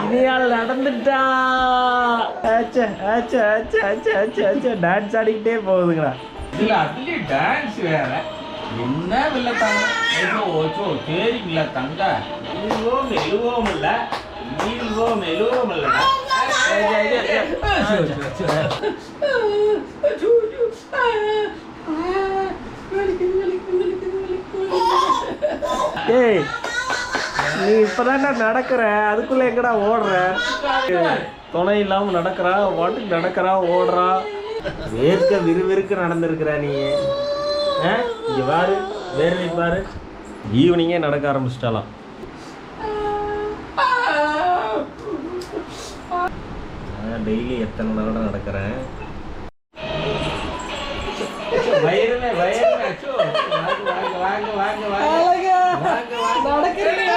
இனியால் நடந்துட்டா. Dance ஆடிக்கிட்டே போகுதுங்களா. இதுல அதுலயும் டான்ஸ் வேற. என்ன வில்லத்தாங்க ஓச்சோ சரிங்களா தங்க. இழுவோம் மெலுவோம் இல்ல, நீள்வோம் மெலுவோம் இல்ல. ஏய் நீ இப்பதான்டா நடக்கிற, அதுக்குள்ள எங்கடா ஓடுற? துணை இல்லாம நடக்கிறா, வாட்டுக்கு நடக்கிறா, ஓடுறா. வேர்க்க விறுவிறுக்கு நடந்திருக்கிற நீ. இங்க பாரு, வேர்வை பாரு. ஈவினிங்கே நடக்க ஆரம்பிச்சிட்டாலாம். டெய்லி எத்தனை நேரம் நடக்கிறேன். வயிறுமே வயிறுமே வாங்க வாங்க வாங்க வாங்க நடக்கிறேன்.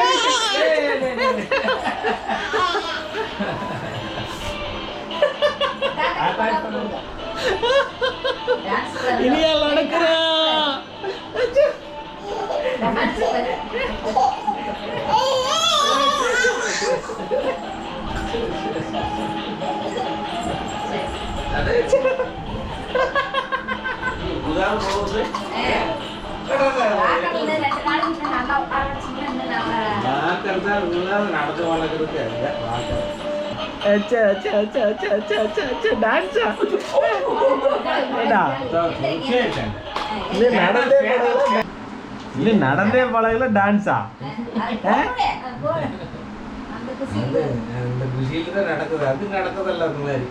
இனியால் நடக்கிறா. நடந்து வளர்க்குறது நடந்தே பழகல டான்ஸா? அந்த குஷியில தான் நடக்குது. அது நடக்குதல்ல அந்த மாதிரி.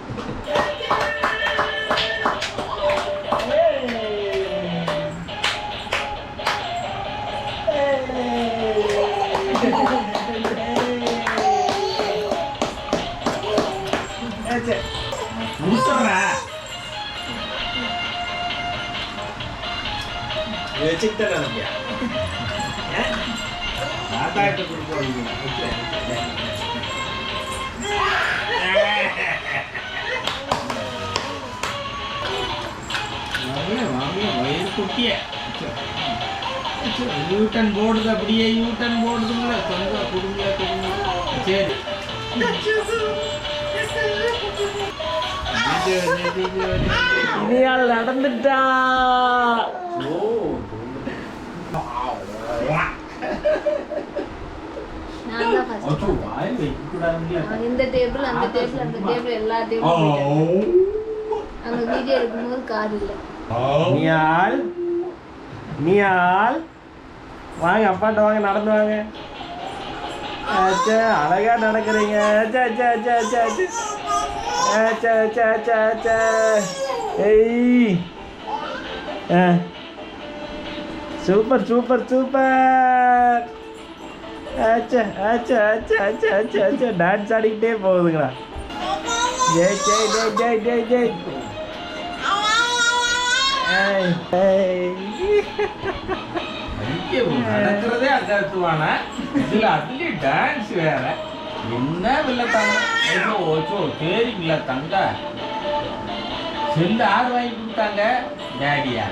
வச்சுக்கிட்ட நினைப்பியா? தாத்தாட்ட கொடுப்போம். வயிறு குட்டிய யூட்டன் போடுது, அப்படியே யூட்டன் போடுதுங்களா. தொங்க குடுங்க குடுங்க. சரி இனியால் நடந்துட்டா. இந்த டேபிள் அந்த டேபிள் அந்த டேபிள் எல்லா டேபிளும் அந்த வீடியோ எடுக்கும்போது கார் இல்லை. நியால் நியால் வாங்க, அப்பாட்ட வாங்க, நடந்து வாங்க. அழகா நடக்கிறீங்க. Super super super. டான்ஸ் ஆடிக்கிட்டே போகுதுங்களா. ஜெய் ஜெய் ஜெய் ஜெய் ஜெய் ஜெய். நடக்கிறதே அகத்துவான. இதுல அதுலயும் டான்ஸ் வேற. என்ன வில்லத்தாங்க ஓச்சோ சரிங்களா தங்க. செல்லு யார் வாங்கி கொடுத்தாங்க? டேடியா?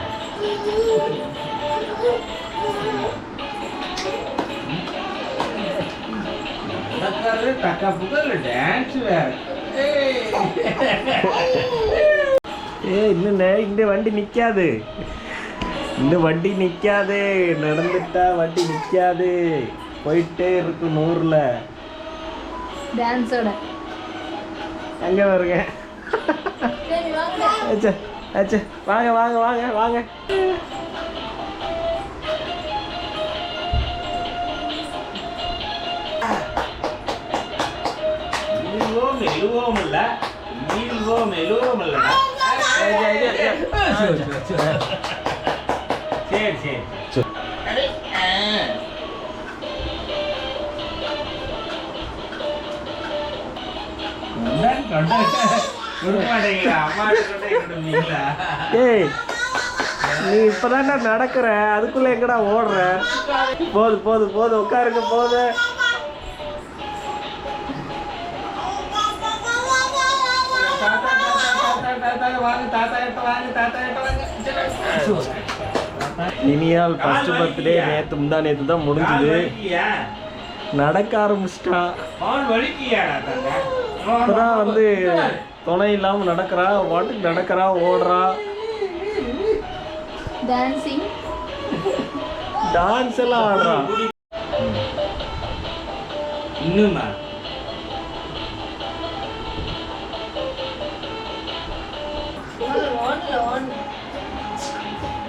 நடக்கிறது தக்கா புகழ், டான்ஸ் வேற. இன்னும் இந்த வண்டி நிற்காது, இந்த வண்டி நிற்காது. நடந்துட்டா வண்டி நிற்காது, போயிட்டே இருக்கு 100ல். டான்ஸோட அங்கே வருங்க. வாங்க வாங்க வாங்க வாங்க. மெலுவோம் இல்ல, நீள்வோம் மெலுவோம் இல்ல. சரி சரி ஏய் நீ இப்பதான்டா நடக்கிற, அதுக்குள்ள எங்கடா ஓடுற? போது போது போது உட்காருங்க. போது இனியால் ஃபர்ஸ்ட் பர்த்டே முந்தா நேற்று தான் முடிஞ்சுது. நடக்க ஆரம்பிச்சிட்டான். அவன் வலிக்கியாடா தங்க. இப்பதான் வந்து துணை இல்லாம நடக்கிறா, வாட்டுக்கு நடக்கிறா, ஓடுறா, டான்சிங், டான்ஸ் எல்லாம் ஆடுறா. இன்னுமா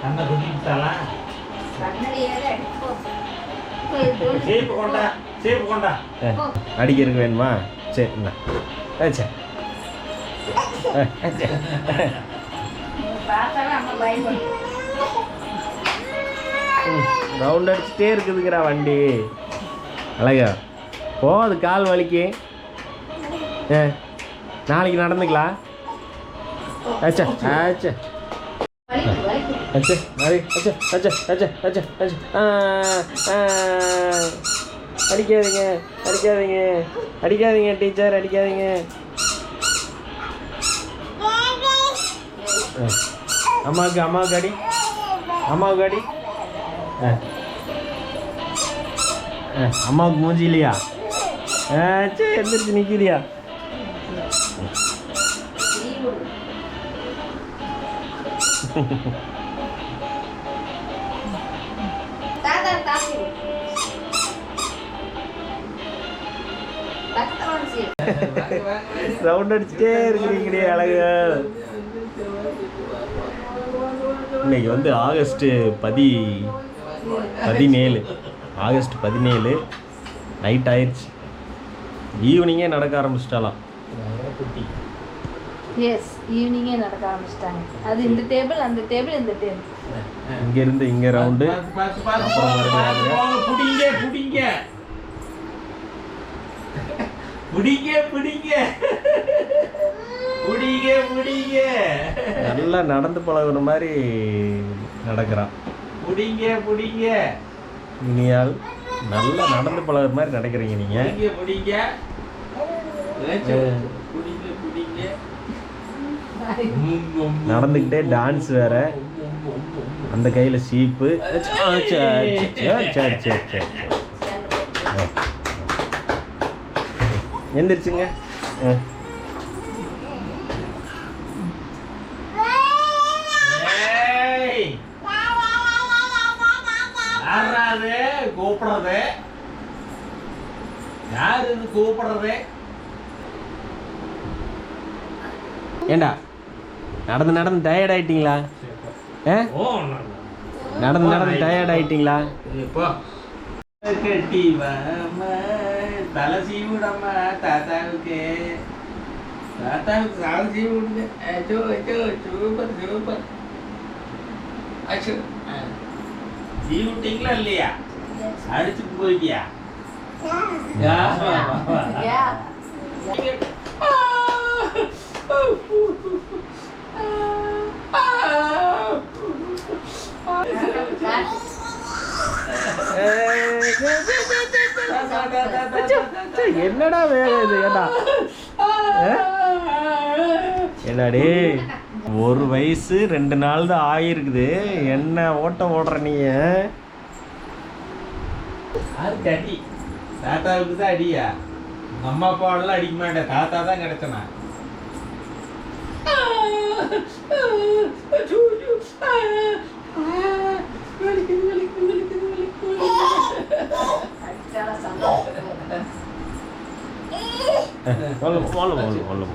கண்ணை குத்திட்டாளா? சேப்பு கொண்டா, சேப்பு கொண்டா. அடிக்கிறதுக்கு வேணுமா? சரி என்ன சரி ரவுண்ட் அடிச்சுட்டே இருக்குதுங்கிறா வண்டி. அழகா போகுது, கால் வலிக்கு. நாளைக்கு நடந்துக்கலாம். அச்சா அச்சா அச்சா மாதிரி அச்சா அச்சா அச்சா அச்சா அச்சா அடிக்காதீங்க அடிக்காதீங்க அடிக்காதீங்க டீச்சர், அடிக்காதீங்க. அம்மாவுக்கு அம்மாவுக்கு அடி, அம்மாவுக்கு அடி. அம்மாவுக்கு மூஞ்சி இல்லையா? சரி எந்திரிச்சு நிற்கிறியா? ரவுண்ட் அடிச்சுட்டே இருக்கிறீங்களே அழகு. இன்னைக்கு வந்து ஆகஸ்ட் 17 ஆகஸ்ட் 17 நைட் ஆயிடுச்சு. ஈவினிங்கே நடக்க ஆரம்பிச்சிட்டாலாம். எஸ், ஈவினிங்கே நடக்க ஆரம்பிச்சிட்டாங்க. அது இந்த டேபிள், அந்த டேபிள், இந்த டேபிள். இங்க இருந்து இங்க ரவுண்டு, புடிங்க புடிங்க புடிங்க புடிங்க புடிங்க புடிங்க. நல்லா நடந்து பழகுற மாதிரி நடக்கிறான். புடிங்க புடிங்க. இனியால் நல்லா நடந்து பழகுற மாதிரி நடக்கிறீங்க நீங்க. புடிங்க புடிங்க புடிங்க. நடந்துக்கிட்டே டான்ஸ் வேற, அந்த கையில சீப்பு. எந்திரிச்சுங்க. கூப்பிடுறது யாரு? இது கூப்பிடுறது ஏண்டா நடந்து நடந்து டயர்ட் ஆயிட்டீங்களா? நடந்து நடந்து டயர்ட் ஆயிட்டீங்களா? கட்டி தலை சீவிடம்மா தாத்தாவுக்கு. தாத்தாவுக்கு தலை சீவி விடுங்க. அச்சோ அச்சோ சூப்பர் சூப்பர். அச்சோ சீவி விட்டீங்களா இல்லையா? அடிச்சுட்டு போயிட்டியா? என்னடா வேலை இது? ஏடா என்னடே, 1 வயசு 2 நாள் தான் ஆகிருக்குது, என்ன ஓட்டம் ஓடுற நீ? அடி தாத்தாவுக்கு தான் அடியா? அம்மா அப்பாவெல்லாம் அடிக்க மாட்டேன், தாத்தா தான் கிடைச்சனா.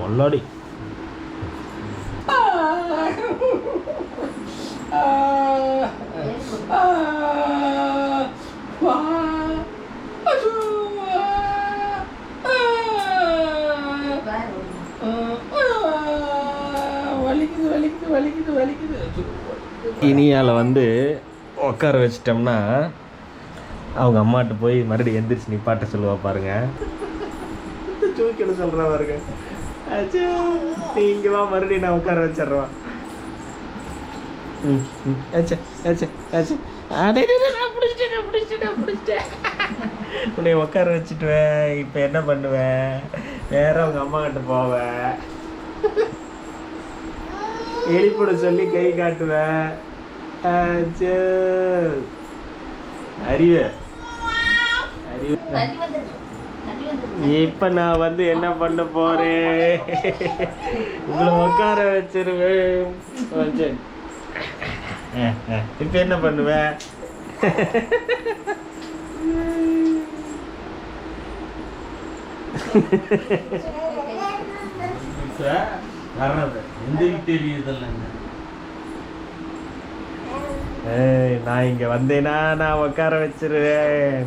மொல்லாடி இனியால் வந்து உட்கார வச்சிட்டோம்னா அவங்க அம்மாட்ட போய் மறுபடியும் எந்திரிச்சு நிப்பாட்ட சொல்லுவா பாருங்க. தூக்கிட சொல்கிறா பாருங்க. ஆச்சு நீங்க வா, மறுபடியும் நான் உட்கார வச்சிட்றேன். ஆச்சு ஆச்சு ஆச்சு பிடிச்சிட்டேன். உன்னை உட்கார வச்சுட்டுவேன். இப்போ என்ன பண்ணுவேன்? வேற அவங்க அம்மா கிட்ட போவேன், எலிப்பட சொல்லி கை காட்டுவேன். அறிவு அறிவு இப்ப நான் வந்து என்ன பண்ண போறேன்? உங்களை உட்கார வச்சிருவேன். சரி. இப்ப என்ன பண்ணுவேன்? வர்றது எந்த தெரியுதல்ல. நான் இங்க வந்தேனா நான் உட்கார வச்சிருவேன்.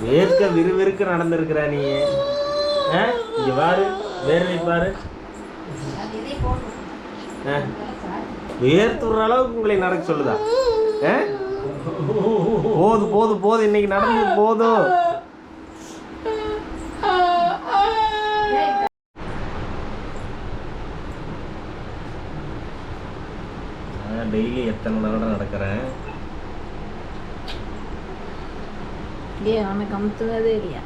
வேர்க்க விறுவிறுக்க நடந்திருக்கிற நீ. இங்க பாரு, வேர்வை பாரு. வேர்த்துற அளவுக்கு உங்களை நடக்க சொல்லுதா? போதும் போதும் போதும், இன்னைக்கு நடந்து போதும். டெய்லி எத்தனை தடவை நடக்கிறேன்? அவனுக்கு அமுத்துனதே இல்லையா?